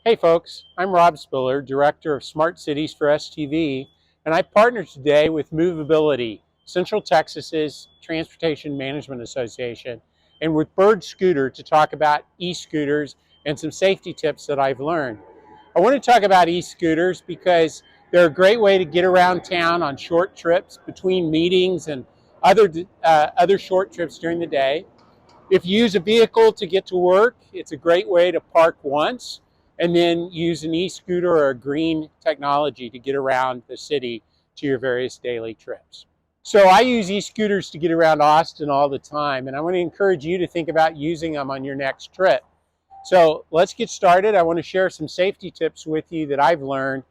Hey folks, I'm Rob Spillar, Director of Smart Cities for STV, and I partner today with Movability, Central Texas's Transportation Management Association, and with Bird Scooter to talk about e-scooters and some safety tips that I've learned. I want to talk about e-scooters because they're a great way to get around town on short trips between meetings and other short trips during the day. If you use a vehicle to get to work, it's a great way to park once and then use an e-scooter or a green technology to get around the city to your various daily trips. So I use e-scooters to get around Austin all the time, and I want to encourage you to think about using them on your next trip. So let's get started. I want to share some safety tips with you that I've learned.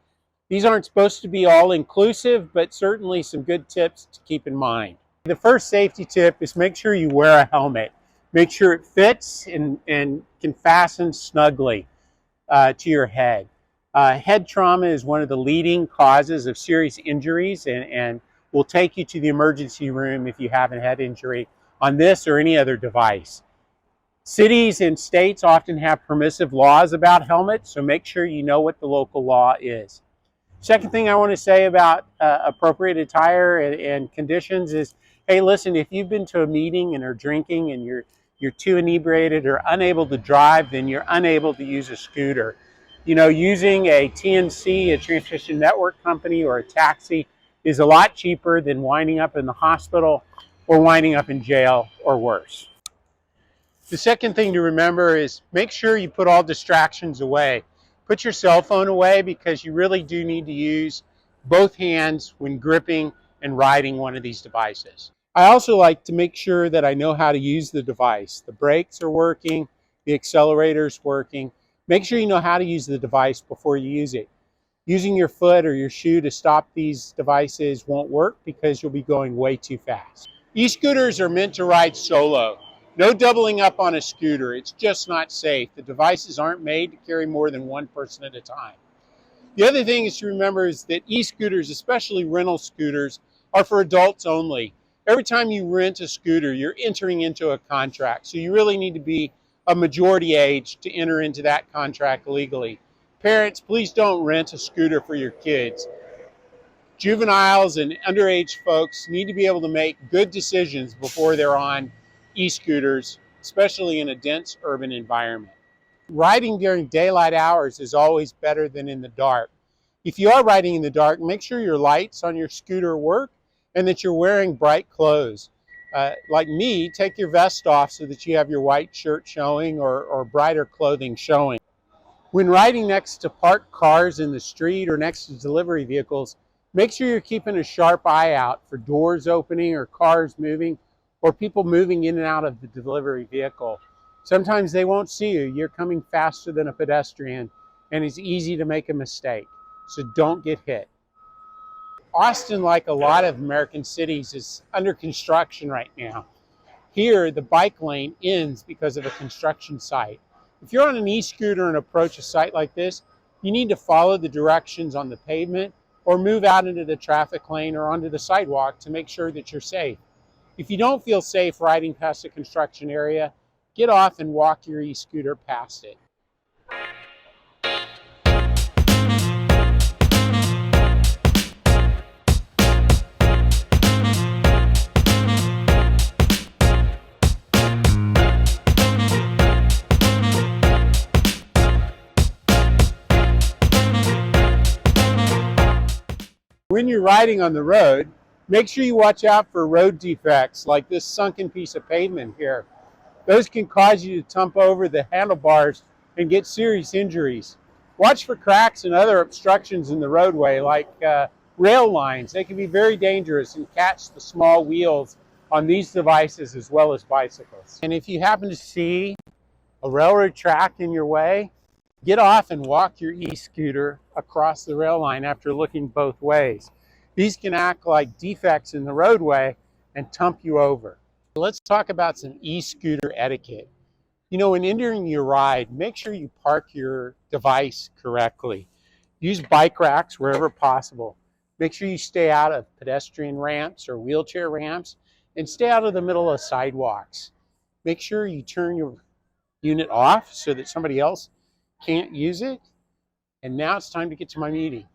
These aren't supposed to be all inclusive, but certainly some good tips to keep in mind. The first safety tip is make sure you wear a helmet. Make sure it fits and can fasten snugly to your head. Head trauma is one of the leading causes of serious injuries and will take you to the emergency room if you have a head injury on this or any other device. Cities and states often have permissive laws about helmets, so make sure you know what the local law is. Second thing I want to say about appropriate attire and conditions is, hey, listen, if you've been to a meeting and are drinking and you're too inebriated or unable to drive, then you're unable to use a scooter. You know, using a TNC, a transportation network company, or a taxi is a lot cheaper than winding up in the hospital or winding up in jail or worse. The second thing to remember is make sure you put all distractions away. Put your cell phone away because you really do need to use both hands when gripping and riding one of these devices. I also like to make sure that I know how to use the device. The brakes are working, the accelerator's working. Make sure you know how to use the device before you use it. Using your foot or your shoe to stop these devices won't work because you'll be going way too fast. E-scooters are meant to ride solo. No doubling up on a scooter. It's just not safe. The devices aren't made to carry more than one person at a time. The other thing is to remember is that e-scooters, especially rental scooters, are for adults only. Every time you rent a scooter, you're entering into a contract. So you really need to be of majority age to enter into that contract legally. Parents, please don't rent a scooter for your kids. Juveniles and underage folks need to be able to make good decisions before they're on e-scooters, especially in a dense urban environment. Riding during daylight hours is always better than in the dark. If you are riding in the dark, make sure your lights on your scooter work and that you're wearing bright clothes. Like me, take your vest off so that you have your white shirt showing or brighter clothing showing. When riding next to parked cars in the street or next to delivery vehicles, make sure you're keeping a sharp eye out for doors opening or cars moving or people moving in and out of the delivery vehicle. Sometimes they won't see you. You're coming faster than a pedestrian and it's easy to make a mistake. So don't get hit. Austin, like a lot of American cities, is under construction right now. Here, the bike lane ends because of a construction site. If you're on an e-scooter and approach a site like this, you need to follow the directions on the pavement or move out into the traffic lane or onto the sidewalk to make sure that you're safe. If you don't feel safe riding past a construction area, get off and walk your e-scooter past it. When you're riding on the road, make sure you watch out for road defects like this sunken piece of pavement here. Those can cause you to tump over the handlebars and get serious injuries. Watch for cracks and other obstructions in the roadway like rail lines. They can be very dangerous and catch the small wheels on these devices as well as bicycles. And if you happen to see a railroad track in your way, get off and walk your e-scooter across the rail line after looking both ways. These can act like defects in the roadway and tump you over. Let's talk about some e-scooter etiquette. You know, when entering your ride, make sure you park your device correctly. Use bike racks wherever possible. Make sure you stay out of pedestrian ramps or wheelchair ramps and stay out of the middle of sidewalks. Make sure you turn your unit off so that somebody else can't use it. And now it's time to get to my meeting.